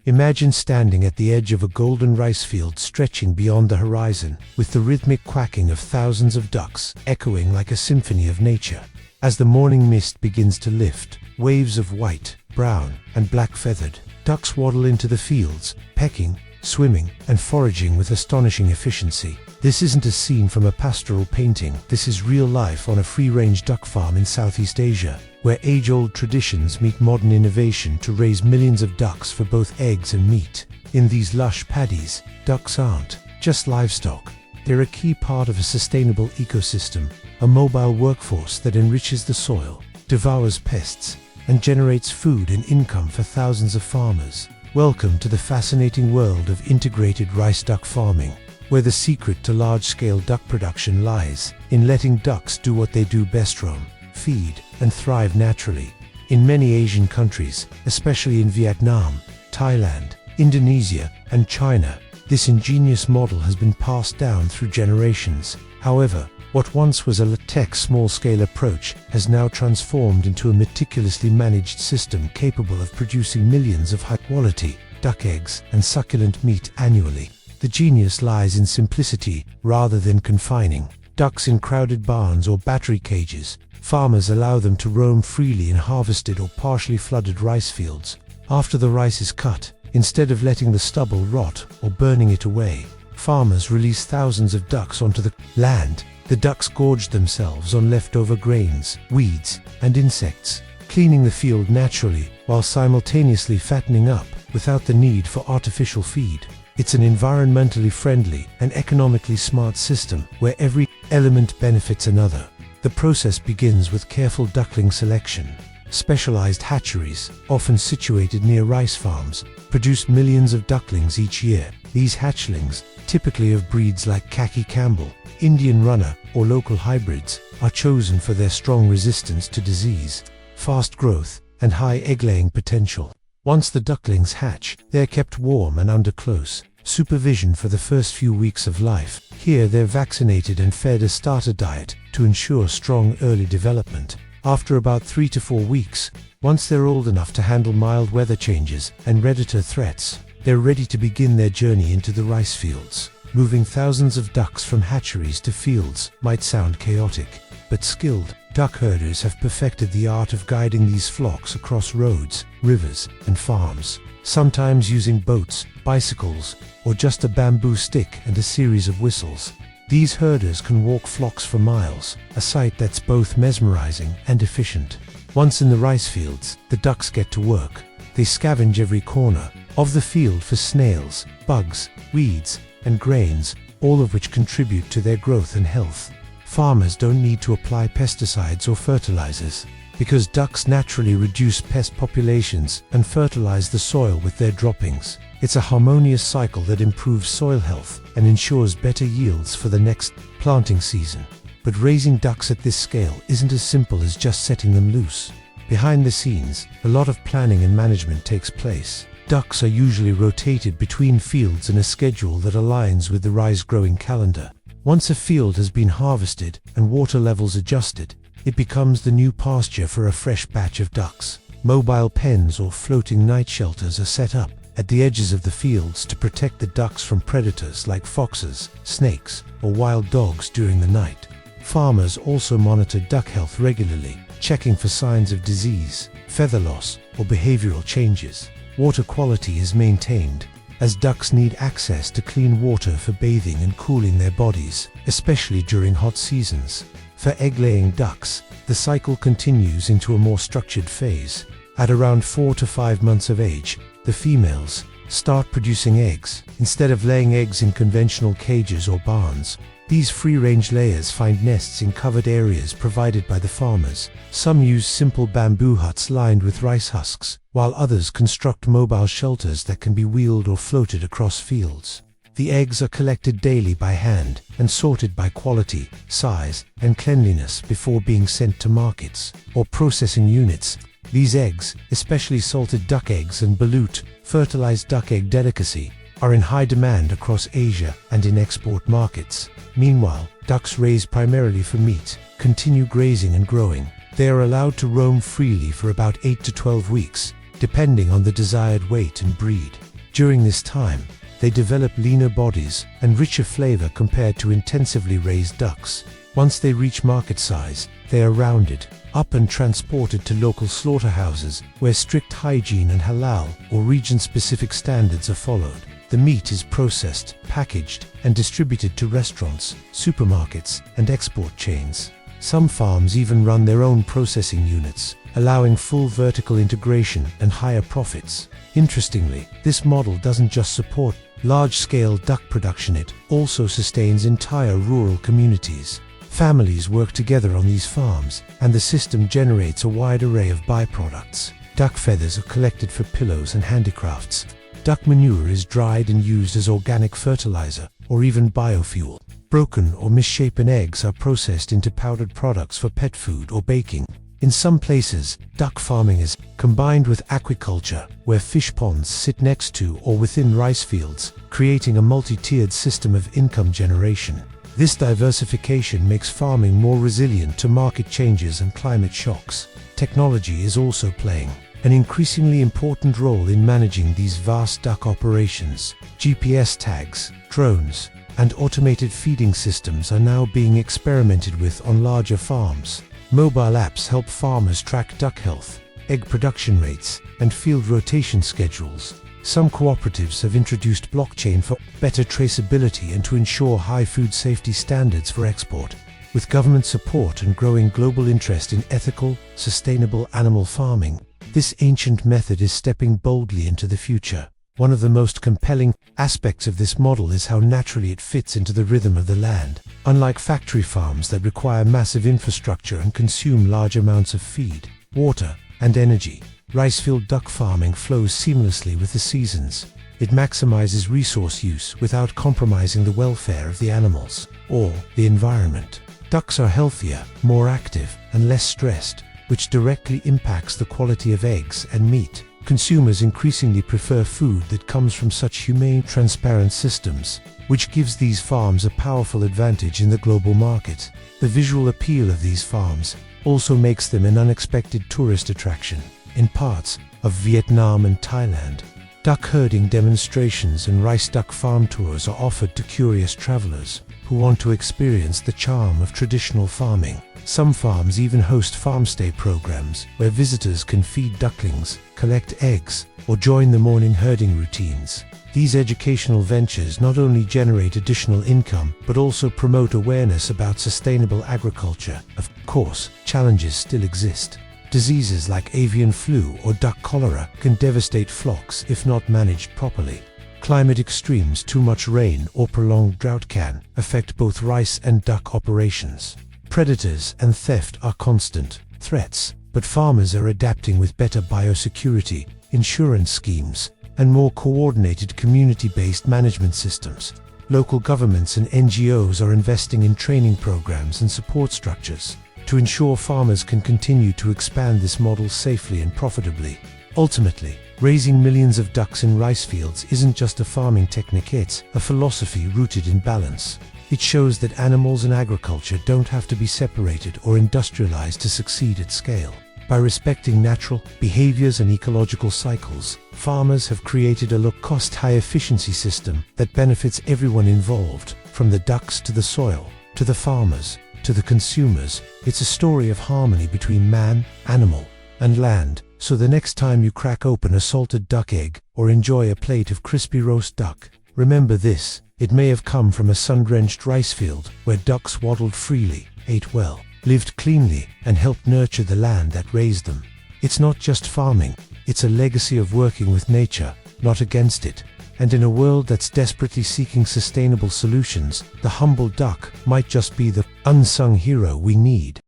Imagine standing at the edge of a golden rice field stretching beyond the horizon, with the rhythmic quacking of thousands of ducks echoing like a symphony of nature. As the morning mist begins to lift, waves of white, brown, and black-feathered ducks waddle into the fields, pecking, swimming, and foraging with astonishing efficiency. This isn't a scene from a pastoral painting. This is real life on a free-range duck farm in Southeast Asia, where age-old traditions meet modern innovation to raise millions of ducks for both eggs and meat. In these lush paddies, ducks aren't just livestock. They're a key part of a sustainable ecosystem, a mobile workforce that enriches the soil, devours pests, and generates food and income for thousands of farmers. Welcome to the fascinating world of integrated rice duck farming, where the secret to large-scale duck production lies in letting ducks do what they do best: roam, feed, and thrive naturally. In many Asian countries, especially in Vietnam, Thailand, Indonesia, and China, this ingenious model has been passed down through generations. However, what once was a low-tech small-scale approach has now transformed into a meticulously managed system capable of producing millions of high-quality duck eggs and succulent meat annually. The genius lies in simplicity rather than confining ducks in crowded barns or battery cages. Farmers allow them to roam freely in harvested or partially flooded rice fields. After the rice is cut, instead of letting the stubble rot or burning it away, farmers release thousands of ducks onto the land. The ducks gorge themselves on leftover grains, weeds, and insects, cleaning the field naturally while simultaneously fattening up without the need for artificial feed. It's an environmentally friendly and economically smart system where every element benefits another. The process begins with careful duckling selection. Specialized hatcheries, often situated near rice farms, produce millions of ducklings each year. These hatchlings, typically of breeds like Khaki Campbell, Indian Runner, or local hybrids, are chosen for their strong resistance to disease, fast growth, and high egg-laying potential. Once the ducklings hatch, they're kept warm and under close supervision for the first few weeks of life. Here they're vaccinated and fed a starter diet to ensure strong early development. After about 3 to 4 weeks, once they're old enough to handle mild weather changes and predator threats, they're ready to begin their journey into the rice fields. Moving thousands of ducks from hatcheries to fields might sound chaotic, but skilled duck herders have perfected the art of guiding these flocks across roads, rivers, and farms, sometimes using boats, bicycles, or just a bamboo stick and a series of whistles. These herders can walk flocks for miles, a sight that's both mesmerizing and efficient. Once in the rice fields, the ducks get to work. They scavenge every corner of the field for snails, bugs, weeds, and grains, all of which contribute to their growth and health. Farmers don't need to apply pesticides or fertilizers, because ducks naturally reduce pest populations and fertilize the soil with their droppings. It's a harmonious cycle that improves soil health and ensures better yields for the next planting season. But raising ducks at this scale isn't as simple as just setting them loose. Behind the scenes, a lot of planning and management takes place. Ducks are usually rotated between fields in a schedule that aligns with the rice-growing calendar. Once a field has been harvested and water levels adjusted, it becomes the new pasture for a fresh batch of ducks. Mobile pens or floating night shelters are set up at the edges of the fields to protect the ducks from predators like foxes, snakes, or wild dogs during the night. Farmers also monitor duck health regularly, checking for signs of disease, feather loss, or behavioral changes. Water quality is maintained, as ducks need access to clean water for bathing and cooling their bodies, especially during hot seasons. For egg-laying ducks, the cycle continues into a more structured phase. At around 4 to 5 months of age, the females start producing eggs. Instead of laying eggs in conventional cages or barns, these free-range layers find nests in covered areas provided by the farmers. Some use simple bamboo huts lined with rice husks, while others construct mobile shelters that can be wheeled or floated across fields. The eggs are collected daily by hand and sorted by quality, size, and cleanliness before being sent to markets or processing units. These eggs, especially salted duck eggs and balut, fertilized duck egg delicacy, are in high demand across Asia and in export markets. Meanwhile, ducks raised primarily for meat continue grazing and growing. They are allowed to roam freely for about 8 to 12 weeks, depending on the desired weight and breed. During this time, they develop leaner bodies and richer flavor compared to intensively raised ducks. Once they reach market size, they are rounded up and transported to local slaughterhouses where strict hygiene and halal or region-specific standards are followed. The meat is processed, packaged, and distributed to restaurants, supermarkets, and export chains. Some farms even run their own processing units, allowing full vertical integration and higher profits. Interestingly, this model doesn't just support large-scale duck production, it also sustains entire rural communities. Families work together on these farms, and the system generates a wide array of byproducts. Duck feathers are collected for pillows and handicrafts. Duck manure is dried and used as organic fertilizer or even biofuel. Broken or misshapen eggs are processed into powdered products for pet food or baking. In some places, duck farming is combined with aquaculture, where fish ponds sit next to or within rice fields, creating a multi-tiered system of income generation. This diversification makes farming more resilient to market changes and climate shocks. Technology is also playing an increasingly important role in managing these vast duck operations. GPS tags, drones, and automated feeding systems are now being experimented with on larger farms. Mobile apps help farmers track duck health, egg production rates, and field rotation schedules. Some cooperatives have introduced blockchain for better traceability and to ensure high food safety standards for export. With government support and growing global interest in ethical, sustainable animal farming, this ancient method is stepping boldly into the future. One of the most compelling aspects of this model is how naturally it fits into the rhythm of the land. Unlike factory farms that require massive infrastructure and consume large amounts of feed, water, and energy, rice-field duck farming flows seamlessly with the seasons. It maximizes resource use without compromising the welfare of the animals or the environment. Ducks are healthier, more active, and less stressed, which directly impacts the quality of eggs and meat. Consumers increasingly prefer food that comes from such humane, transparent systems, which gives these farms a powerful advantage in the global market. The visual appeal of these farms also makes them an unexpected tourist attraction. In parts of Vietnam and Thailand, duck herding demonstrations and rice duck farm tours are offered to curious travelers who want to experience the charm of traditional farming. Some farms even host farmstay programs where visitors can feed ducklings, collect eggs, or join the morning herding routines. These educational ventures not only generate additional income, but also promote awareness about sustainable agriculture. Of course, challenges still exist. Diseases like avian flu or duck cholera can devastate flocks if not managed properly. Climate extremes, too much rain, or prolonged drought can affect both rice and duck operations. Predators and theft are constant threats, but farmers are adapting with better biosecurity, insurance schemes, and more coordinated community-based management systems. Local governments and NGOs are investing in training programs and support structures to ensure farmers can continue to expand this model safely and profitably. Ultimately, raising millions of ducks in rice fields isn't just a farming technique, it's a philosophy rooted in balance. It shows that animals and agriculture don't have to be separated or industrialized to succeed at scale. By respecting natural behaviors and ecological cycles, farmers have created a low-cost, high-efficiency system that benefits everyone involved, from the ducks to the soil, to the farmers, to the consumers. It's a story of harmony between man, animal, and land. So the next time you crack open a salted duck egg or enjoy a plate of crispy roast duck, remember this: it may have come from a sun-drenched rice field where ducks waddled freely, ate well, lived cleanly, and helped nurture the land that raised them. It's not just farming, it's a legacy of working with nature, not against it. And in a world that's desperately seeking sustainable solutions, the humble duck might just be the unsung hero we need.